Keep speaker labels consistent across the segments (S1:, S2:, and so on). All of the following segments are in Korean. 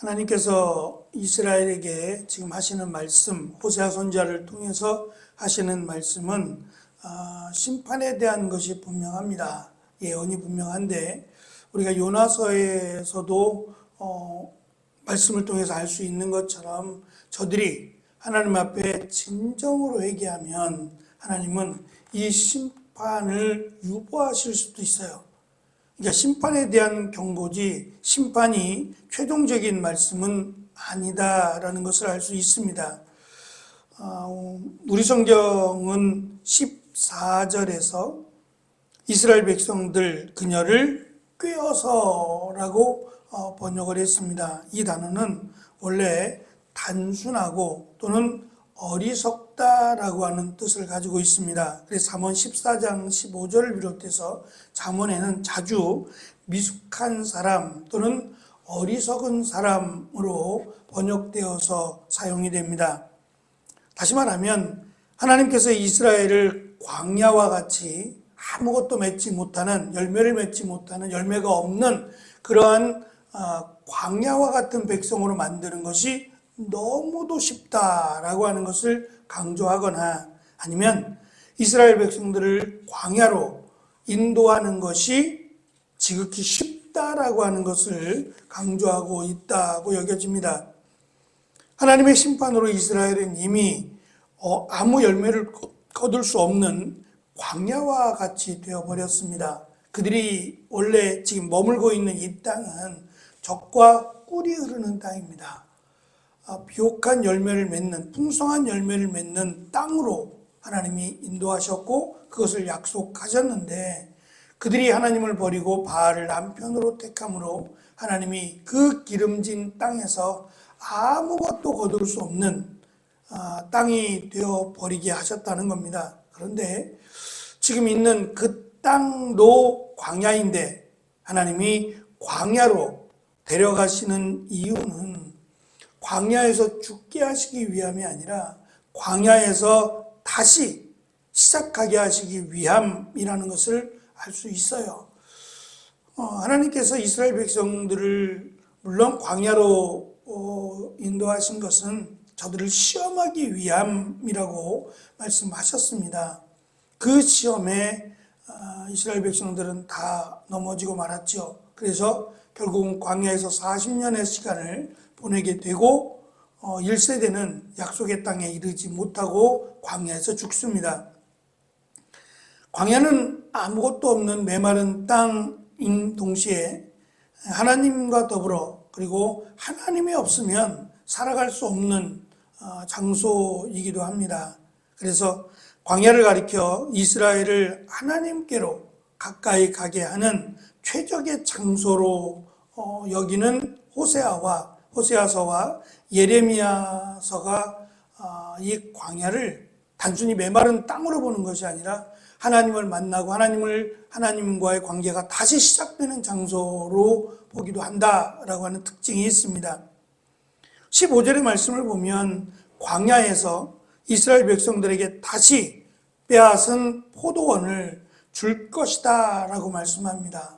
S1: 하나님께서 이스라엘에게 지금 하시는 말씀, 호세아 선지자를 통해서 하시는 말씀은 심판에 대한 것이 분명합니다. 예언이 분명한데 우리가 요나서에서도 말씀을 통해서 알 수 있는 것처럼 저들이 하나님 앞에 진정으로 회개하면 하나님은 이 심판을 유보하실 수도 있어요. 그러니까 심판에 대한 경고지 심판이 최종적인 말씀은 아니다라는 것을 알 수 있습니다. 우리 성경은 14절에서 이스라엘 백성들 그녀를 꾀어서라고 번역을 했습니다. 이 단어는 원래 단순하고 또는 어리석다라고 하는 뜻을 가지고 있습니다. 그래서 잠언 14장 15절을 비롯해서 잠언에는 자주 미숙한 사람 또는 어리석은 사람으로 번역되어서 사용이 됩니다. 다시 말하면 하나님께서 이스라엘을 광야와 같이 아무것도 맺지 못하는, 열매를 맺지 못하는, 열매가 없는 그러한 광야와 같은 백성으로 만드는 것이 너무도 쉽다라고 하는 것을 강조하거나 아니면 이스라엘 백성들을 광야로 인도하는 것이 지극히 쉽다라고 하는 것을 강조하고 있다고 여겨집니다. 하나님의 심판으로 이스라엘은 이미 아무 열매를 거둘 수 없는 광야와 같이 되어버렸습니다. 그들이 원래 지금 머물고 있는 이 땅은 젖과 꿀이 흐르는 땅입니다. 비옥한 열매를 맺는, 풍성한 열매를 맺는 땅으로 하나님이 인도하셨고 그것을 약속하셨는데 그들이 하나님을 버리고 바알을 남편으로 택함으로 하나님이 그 기름진 땅에서 아무것도 거둘 수 없는 땅이 되어버리게 하셨다는 겁니다. 그런데 지금 있는 그 땅도 광야인데 하나님이 광야로 데려가시는 이유는 광야에서 죽게 하시기 위함이 아니라 광야에서 다시 시작하게 하시기 위함이라는 것을 알 수 있어요. 하나님께서 이스라엘 백성들을 물론 광야로 인도하신 것은 저들을 시험하기 위함이라고 말씀하셨습니다. 그 시험에 이스라엘 백성들은 다 넘어지고 말았죠. 그래서 결국은 광야에서 40년의 시간을 보내게 되고 1세대는 약속의 땅에 이르지 못하고 광야에서 죽습니다. 광야는 아무것도 없는 메마른 땅인 동시에 하나님과 더불어 그리고 하나님이 없으면 살아갈 수 없는 장소이기도 합니다. 그래서 광야를 가리켜 이스라엘을 하나님께로 가까이 가게 하는 최적의 장소로 여기는 호세아서와 예레미야서가 이 광야를 단순히 메마른 땅으로 보는 것이 아니라 하나님을 만나고 하나님과의 관계가 다시 시작되는 장소로 보기도 한다라고 하는 특징이 있습니다. 15절의 말씀을 보면 광야에서 이스라엘 백성들에게 다시 빼앗은 포도원을 줄 것이다 라고 말씀합니다.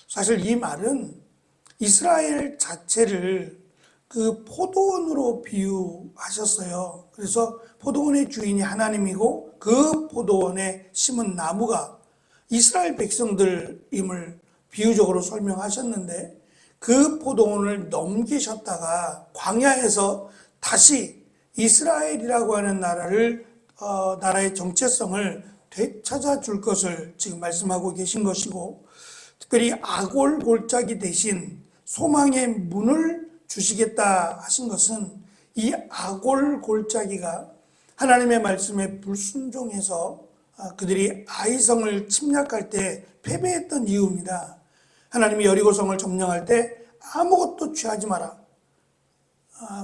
S1: 사실 이 말은 이스라엘 자체를 그 포도원으로 비유하셨어요. 그래서 포도원의 주인이 하나님이고 그 포도원에 심은 나무가 이스라엘 백성들임을 비유적으로 설명하셨는데 그 포도원을 넘기셨다가 광야에서 다시 이스라엘이라고 하는 나라의 정체성을 되찾아 줄 것을 지금 말씀하고 계신 것이고 특별히 아골 골짜기 대신 소망의 문을 주시겠다 하신 것은 이 아골 골짜기가 하나님의 말씀에 불순종해서 그들이 아이성을 침략할 때 패배했던 이유입니다. 하나님이 여리고성을 점령할 때 아무것도 취하지 마라.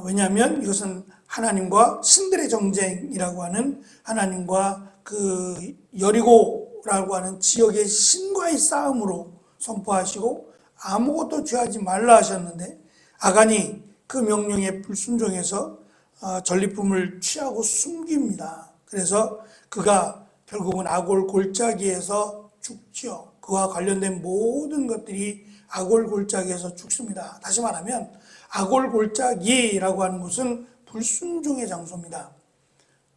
S1: 왜냐하면 이것은 하나님과 신들의 정쟁이라고 하는 하나님과 그 여리고라고 하는 지역의 신과의 싸움으로 선포하시고 아무것도 취하지 말라 하셨는데 아간이 그 명령에 불순종해서 전리품을 취하고 숨깁니다. 그래서 그가 결국은 아골 골짜기에서 죽죠. 그와 관련된 모든 것들이 아골 골짜기에서 죽습니다. 다시 말하면 아골 골짜기라고 하는 곳은 불순종의 장소입니다.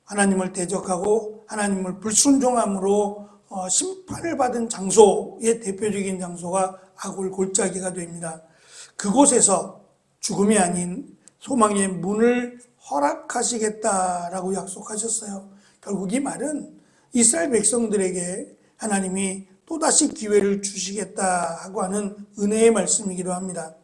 S1: 하나님을 대적하고 하나님을 불순종함으로 심판을 받은 장소의 대표적인 장소가 아골 골짜기가 됩니다. 그곳에서 죽음이 아닌 소망의 문을 허락하시겠다라고 약속하셨어요. 결국 이 말은 이스라엘 백성들에게 하나님이 또다시 기회를 주시겠다 하고 하는 은혜의 말씀이기도 합니다.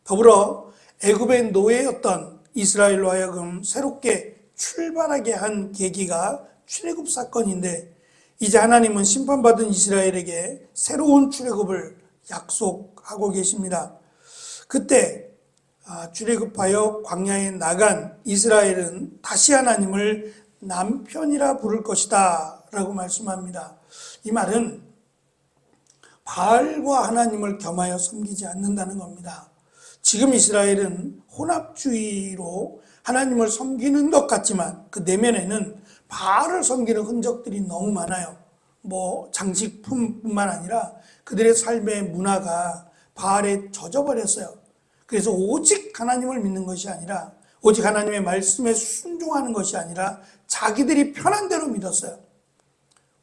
S1: 더불어 애굽의 노예였던 이스라엘로 하여금 새롭게 출발하게 한 계기가 출애굽 사건인데, 이제 하나님은 심판받은 이스라엘에게 새로운 출애굽을 약속하고 계십니다. 그때 출애굽하여 광야에 나간 이스라엘은 다시 하나님을 남편이라 부를 것이다 라고 말씀합니다. 이 말은 바알과 하나님을 겸하여 섬기지 않는다는 겁니다. 지금 이스라엘은 혼합주의로 하나님을 섬기는 것 같지만 그 내면에는 바알을 섬기는 흔적들이 너무 많아요. 장식품뿐만 아니라 그들의 삶의 문화가 바알에 젖어버렸어요. 그래서 오직 하나님을 믿는 것이 아니라, 오직 하나님의 말씀에 순종하는 것이 아니라 자기들이 편한 대로 믿었어요.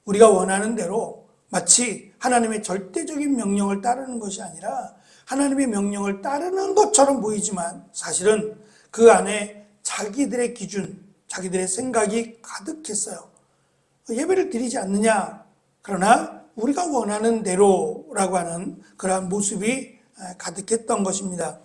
S1: 우리가 원하는 대로, 마치 하나님의 절대적인 명령을 따르는 것이 아니라 하나님의 명령을 따르는 것처럼 보이지만 사실은 그 안에 자기들의 기준, 자기들의 생각이 가득했어요. 예배를 드리지 않느냐? 그러나 우리가 원하는 대로라고 하는 그러한 모습이 가득했던 것입니다.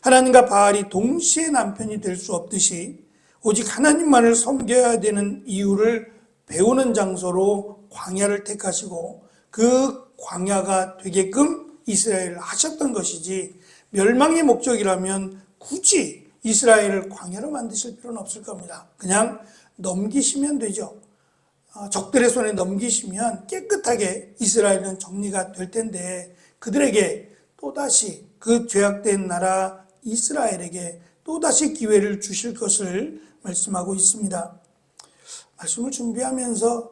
S1: 하나님과 바알이 동시에 남편이 될 수 없듯이 오직 하나님만을 섬겨야 되는 이유를 배우는 장소로 광야를 택하시고 그 광야가 되게끔 이스라엘을 하셨던 것이지, 멸망의 목적이라면 굳이 이스라엘을 광야로 만드실 필요는 없을 겁니다. 그냥 넘기시면 되죠. 적들의 손에 넘기시면 깨끗하게 이스라엘은 정리가 될 텐데, 그들에게 또다시 그 죄악된 나라 이스라엘에게 또다시 기회를 주실 것을 말씀하고 있습니다. 말씀을 준비하면서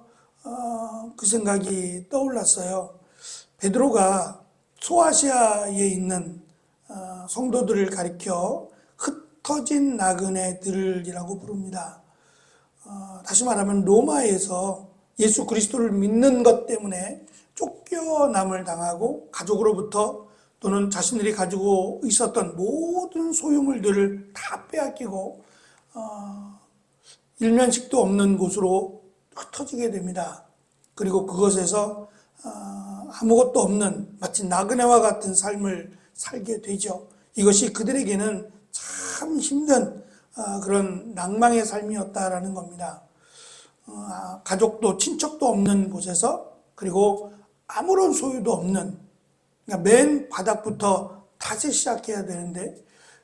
S1: 그 생각이 떠올랐어요. 베드로가 소아시아에 있는 성도들을 가리켜 흩어진 나그네들이라고 부릅니다. 다시 말하면 로마에서 예수 그리스도를 믿는 것 때문에 쫓겨남을 당하고 가족으로부터 또는 자신들이 가지고 있었던 모든 소유물들을 다 빼앗기고 일면식도 없는 곳으로 흩어지게 됩니다. 그리고 그것에서 아무것도 없는 마치 나그네와 같은 삶을 살게 되죠. 이것이 그들에게는 참 힘든 그런 낭망의 삶이었다라는 겁니다. 가족도 친척도 없는 곳에서, 그리고 아무런 소유도 없는, 그러니까 맨 바닥부터 다시 시작해야 되는데,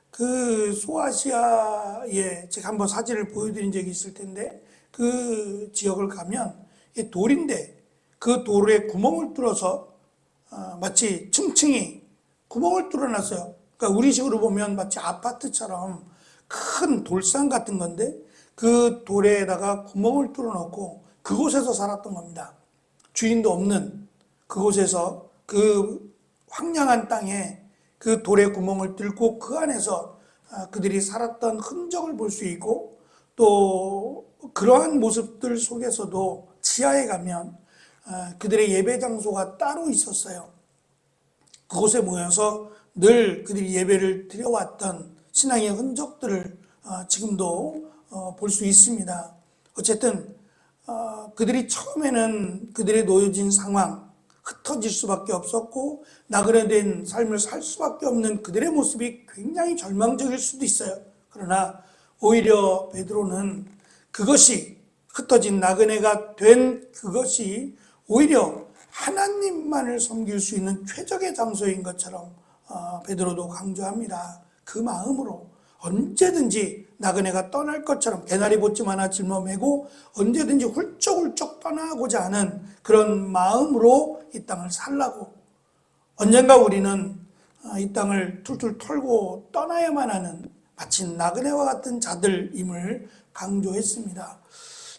S1: 그 소아시아에 제가 한번 사진을 보여드린 적이 있을 텐데, 그 지역을 가면 돌인데 그 돌에 구멍을 뚫어서 마치 층층이 구멍을 뚫어놨어요. 그러니까 우리식으로 보면 마치 아파트처럼 큰 돌산 같은 건데 그 돌에다가 구멍을 뚫어놓고 그곳에서 살았던 겁니다. 주인도 없는 그곳에서, 그 황량한 땅에 그 돌에 구멍을 뚫고 그 안에서 그들이 살았던 흔적을 볼 수 있고, 또 그러한 모습들 속에서도 지하에 가면 그들의 예배 장소가 따로 있었어요. 그곳에 모여서 늘 그들이 예배를 드려왔던 신앙의 흔적들을 지금도 볼 수 있습니다. 어쨌든 그들이 처음에는 그들의 놓여진 상황, 흩어질 수밖에 없었고 나그네된 삶을 살 수밖에 없는 그들의 모습이 굉장히 절망적일 수도 있어요. 그러나 오히려 베드로는 그것이, 흩어진 나그네가 된 그것이 오히려 하나님만을 섬길 수 있는 최적의 장소인 것처럼 베드로도 강조합니다. 그 마음으로 언제든지 나그네가 떠날 것처럼 개나리 보찜 하나 짊어매고 언제든지 훌쩍훌쩍 떠나고자 하는 그런 마음으로 이 땅을 살라고, 언젠가 우리는 이 땅을 툴툴 털고 떠나야만 하는 마치 나그네와 같은 자들임을 강조했습니다.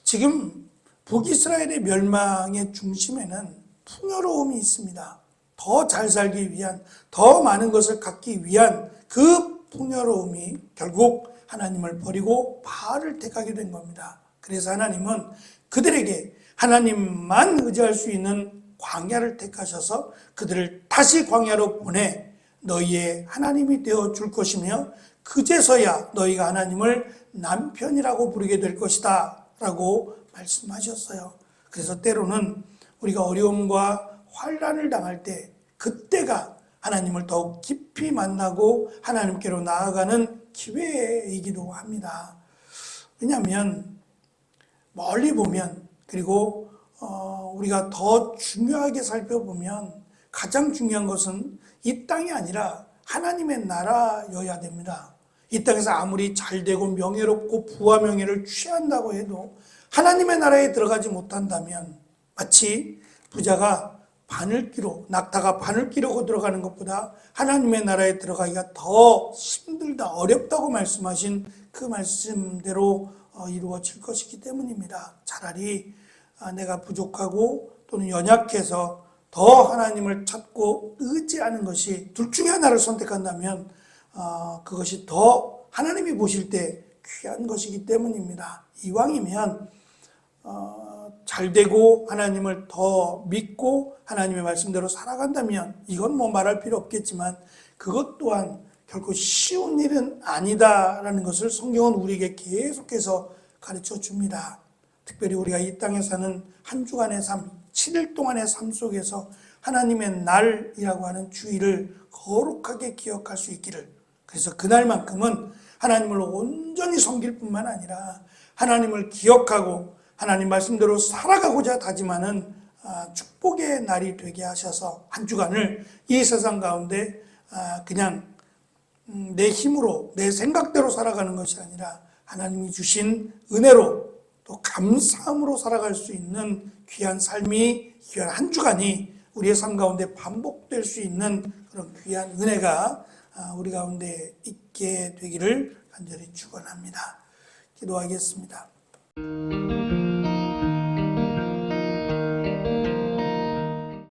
S1: 지금 북이스라엘의 멸망의 중심에는 풍요로움이 있습니다. 더 잘 살기 위한, 더 많은 것을 갖기 위한 그 풍요로움이 결국 하나님을 버리고 바알을 택하게 된 겁니다. 그래서 하나님은 그들에게 하나님만 의지할 수 있는 광야를 택하셔서 그들을 다시 광야로 보내 너희의 하나님이 되어 줄 것이며 그제서야 너희가 하나님을 남편이라고 부르게 될 것이다 라고 말씀하셨어요. 그래서 때로는 우리가 어려움과 환난을 당할 때 그때가 하나님을 더욱 깊이 만나고 하나님께로 나아가는 기회이기도 합니다. 왜냐하면 멀리 보면 그리고 우리가 더 중요하게 살펴보면 가장 중요한 것은 이 땅이 아니라 하나님의 나라여야 됩니다. 이 땅에서 아무리 잘되고 명예롭고 부와 명예를 취한다고 해도 하나님의 나라에 들어가지 못한다면 마치 부자가 바늘기로, 낙타가 바늘기로 들어가는 것보다 하나님의 나라에 들어가기가 더 힘들다, 어렵다고 말씀하신 그 말씀대로 이루어질 것이기 때문입니다. 차라리 내가 부족하고 또는 연약해서 더 하나님을 찾고 의지하는 것이 둘 중에 하나를 선택한다면 그것이 더 하나님이 보실 때 귀한 것이기 때문입니다. 이왕이면 잘되고 하나님을 더 믿고 하나님의 말씀대로 살아간다면 이건 뭐 말할 필요 없겠지만 그것 또한 결코 쉬운 일은 아니다라는 것을 성경은 우리에게 계속해서 가르쳐 줍니다. 특별히 우리가 이 땅에 사는 한 주간의 삶, 7일 동안의 삶 속에서 하나님의 날이라고 하는 주일을 거룩하게 기억할 수 있기를, 그래서 그날만큼은 하나님을 온전히 섬길 뿐만 아니라 하나님을 기억하고 하나님 말씀대로 살아가고자 다짐하는 축복의 날이 되게 하셔서 한 주간을 이 세상 가운데 그냥 내 힘으로 내 생각대로 살아가는 것이 아니라 하나님이 주신 은혜로 또 감사함으로 살아갈 수 있는 귀한 삶이, 귀한 한 주간이 우리의 삶 가운데 반복될 수 있는 그런 귀한 은혜가 우리 가운데 있게 되기를 간절히 축원합니다. 기도하겠습니다.